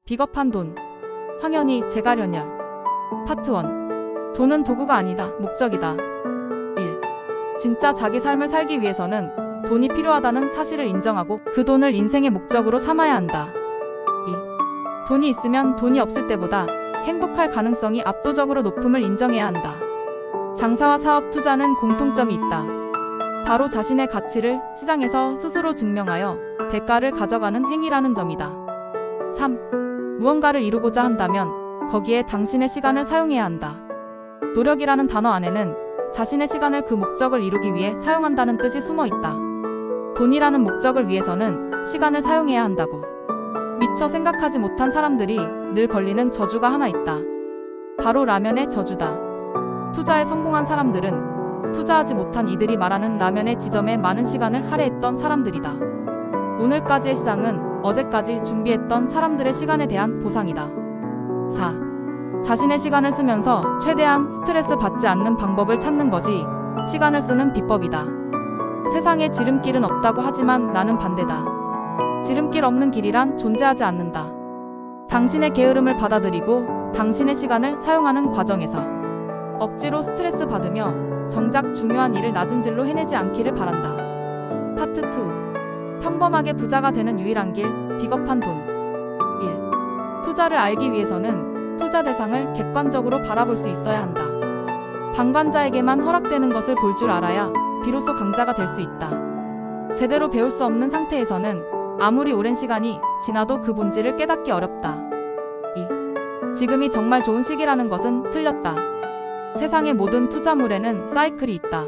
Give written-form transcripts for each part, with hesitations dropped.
비겁한 돈. 황현희 재가련열. 파트 1. 돈은 도구가 아니다. 목적이다. 1. 진짜 자기 삶을 살기 위해서는 돈이 필요하다는 사실을 인정하고 그 돈을 인생의 목적으로 삼아야 한다. 2. 돈이 있으면 돈이 없을 때보다 행복할 가능성이 압도적으로 높음을 인정해야 한다. 장사와 사업, 투자는 공통점이 있다. 바로 자신의 가치를 시장에서 스스로 증명하여 대가를 가져가는 행위라는 점이다. 3. 무언가를 이루고자 한다면 거기에 당신의 시간을 사용해야 한다. 노력이라는 단어 안에는 자신의 시간을 그 목적을 이루기 위해 사용한다는 뜻이 숨어 있다. 돈이라는 목적을 위해서는 시간을 사용해야 한다고. 미처 생각하지 못한 사람들이 늘 걸리는 저주가 하나 있다. 바로 라면의 저주다. 투자에 성공한 사람들은 투자하지 못한 이들이 말하는 라면의 지점에 많은 시간을 할애했던 사람들이다. 오늘까지의 시장은 어제까지 준비했던 사람들의 시간에 대한 보상이다. 4. 자신의 시간을 쓰면서 최대한 스트레스 받지 않는 방법을 찾는 것이 시간을 쓰는 비법이다. 세상에 지름길은 없다고 하지만 나는 반대다. 지름길 없는 길이란 존재하지 않는다. 당신의 게으름을 받아들이고 당신의 시간을 사용하는 과정에서 억지로 스트레스 받으며 정작 중요한 일을 낮은 질로 해내지 않기를 바란다. 파트 2. 평범하게 부자가 되는 유일한 길, 비겁한 돈. 1. 투자를 알기 위해서는 투자 대상을 객관적으로 바라볼 수 있어야 한다. 방관자에게만 허락되는 것을 볼 줄 알아야 비로소 강자가 될 수 있다. 제대로 배울 수 없는 상태에서는 아무리 오랜 시간이 지나도 그 본질을 깨닫기 어렵다. 2. 지금이 정말 좋은 시기라는 것은 틀렸다. 세상의 모든 투자물에는 사이클이 있다.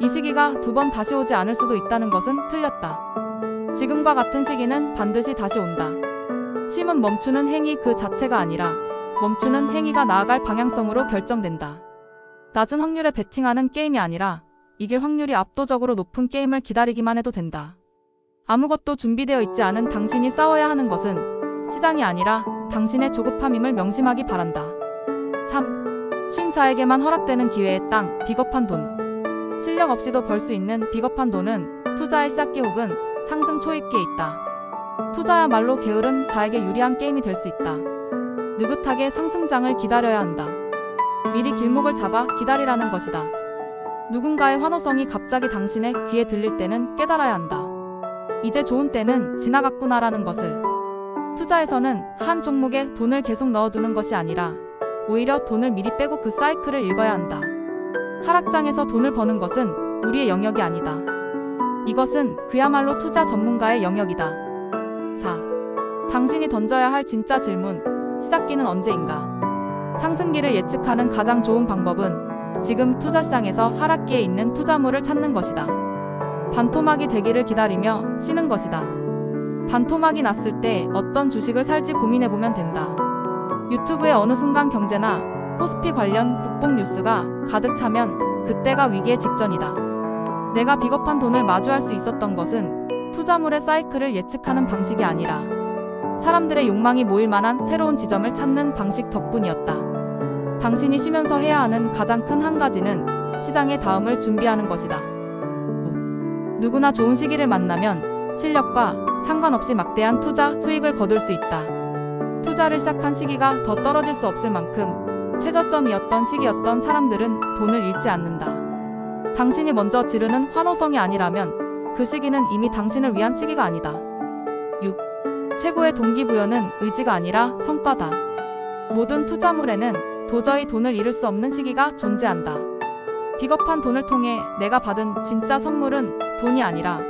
이 시기가 두 번 다시 오지 않을 수도 있다는 것은 틀렸다. 지금과 같은 시기는 반드시 다시 온다. 쉼은 멈추는 행위 그 자체가 아니라 멈추는 행위가 나아갈 방향성으로 결정된다. 낮은 확률에 베팅하는 게임이 아니라 이길 확률이 압도적으로 높은 게임을 기다리기만 해도 된다. 아무것도 준비되어 있지 않은 당신이 싸워야 하는 것은 시장이 아니라 당신의 조급함임을 명심하기 바란다. 3. 쉰 자에게만 허락되는 기회의 땅, 비겁한 돈. 실력 없이도 벌 수 있는 비겁한 돈은 투자의 시작기 혹은 상승 초입기에 있다. 투자야말로 게으른 자에게 유리한 게임이 될 수 있다. 느긋하게 상승장을 기다려야 한다. 미리 길목을 잡아 기다리라는 것이다. 누군가의 환호성이 갑자기 당신의 귀에 들릴 때는 깨달아야 한다. 이제 좋은 때는 지나갔구나라는 것을. 투자에서는 한 종목에 돈을 계속 넣어두는 것이 아니라 오히려 돈을 미리 빼고 그 사이클을 읽어야 한다. 하락장에서 돈을 버는 것은 우리의 영역이 아니다. 이것은 그야말로 투자 전문가의 영역이다. 4. 당신이 던져야 할 진짜 질문, 시작기는 언제인가? 상승기를 예측하는 가장 좋은 방법은 지금 투자시장에서 하락기에 있는 투자물을 찾는 것이다. 반토막이 되기를 기다리며 쉬는 것이다. 반토막이 났을 때 어떤 주식을 살지 고민해보면 된다. 유튜브에 어느 순간 경제나 코스피 관련 국뽕 뉴스가 가득 차면 그때가 위기의 직전이다. 내가 비겁한 돈을 마주할 수 있었던 것은 투자물의 사이클을 예측하는 방식이 아니라 사람들의 욕망이 모일 만한 새로운 지점을 찾는 방식 덕분이었다. 당신이 쉬면서 해야 하는 가장 큰 한 가지는 시장의 다음을 준비하는 것이다. 5. 누구나 좋은 시기를 만나면 실력과 상관없이 막대한 투자 수익을 거둘 수 있다. 투자를 시작한 시기가 더 떨어질 수 없을 만큼 최저점이었던 시기였던 사람들은 돈을 잃지 않는다. 당신이 먼저 지르는 환호성이 아니라면 그 시기는 이미 당신을 위한 시기가 아니다. 6. 최고의 동기부여는 의지가 아니라 성과다. 모든 투자물에는 도저히 돈을 잃을 수 없는 시기가 존재한다. 비겁한 돈을 통해 내가 받은 진짜 선물은 돈이 아니라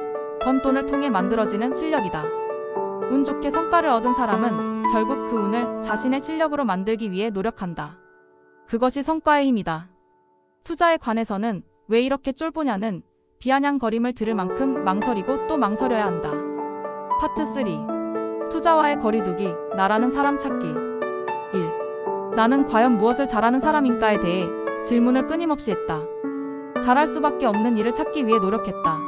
번 돈을 통해 만들어지는 실력이다. 운 좋게 성과를 얻은 사람은 결국 그 운을 자신의 실력으로 만들기 위해 노력한다. 그것이 성과의 힘이다. 투자에 관해서는 왜 이렇게 쫄보냐는 비아냥거림을 들을 만큼 망설이고 또 망설여야 한다. 파트 3. 투자와의 거리두기, 나라는 사람 찾기. 1. 나는 과연 무엇을 잘하는 사람인가에 대해 질문을 끊임없이 했다. 잘할 수밖에 없는 일을 찾기 위해 노력했다.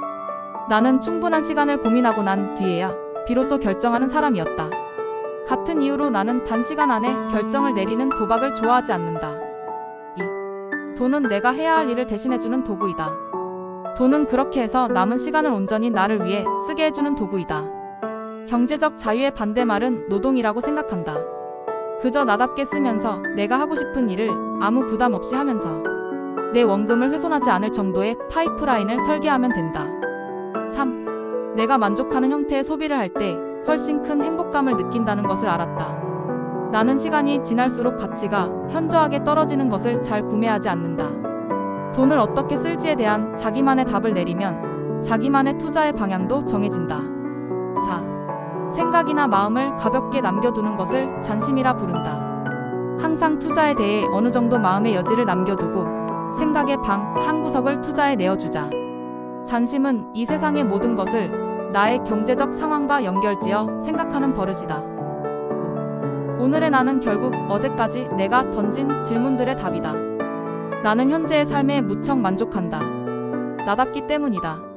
나는 충분한 시간을 고민하고 난 뒤에야 비로소 결정하는 사람이었다. 같은 이유로 나는 단시간 안에 결정을 내리는 도박을 좋아하지 않는다. 2. 돈은 내가 해야 할 일을 대신해주는 도구이다. 돈은 그렇게 해서 남은 시간을 온전히 나를 위해 쓰게 해주는 도구이다. 경제적 자유의 반대말은 노동이라고 생각한다. 그저 나답게 쓰면서 내가 하고 싶은 일을 아무 부담 없이 하면서 내 원금을 훼손하지 않을 정도의 파이프라인을 설계하면 된다. 3. 내가 만족하는 형태의 소비를 할 때 훨씬 큰 행복감을 느낀다는 것을 알았다. 나는 시간이 지날수록 가치가 현저하게 떨어지는 것을 잘 구매하지 않는다. 돈을 어떻게 쓸지에 대한 자기만의 답을 내리면 자기만의 투자의 방향도 정해진다. 4. 생각이나 마음을 가볍게 남겨두는 것을 잔심이라 부른다. 항상 투자에 대해 어느 정도 마음의 여지를 남겨두고 생각의 방 한 구석을 투자에 내어주자. 잔심은 이 세상의 모든 것을 나의 경제적 상황과 연결지어 생각하는 버릇이다. 오늘의 나는 결국 어제까지 내가 던진 질문들의 답이다. 나는 현재의 삶에 무척 만족한다. 나답기 때문이다.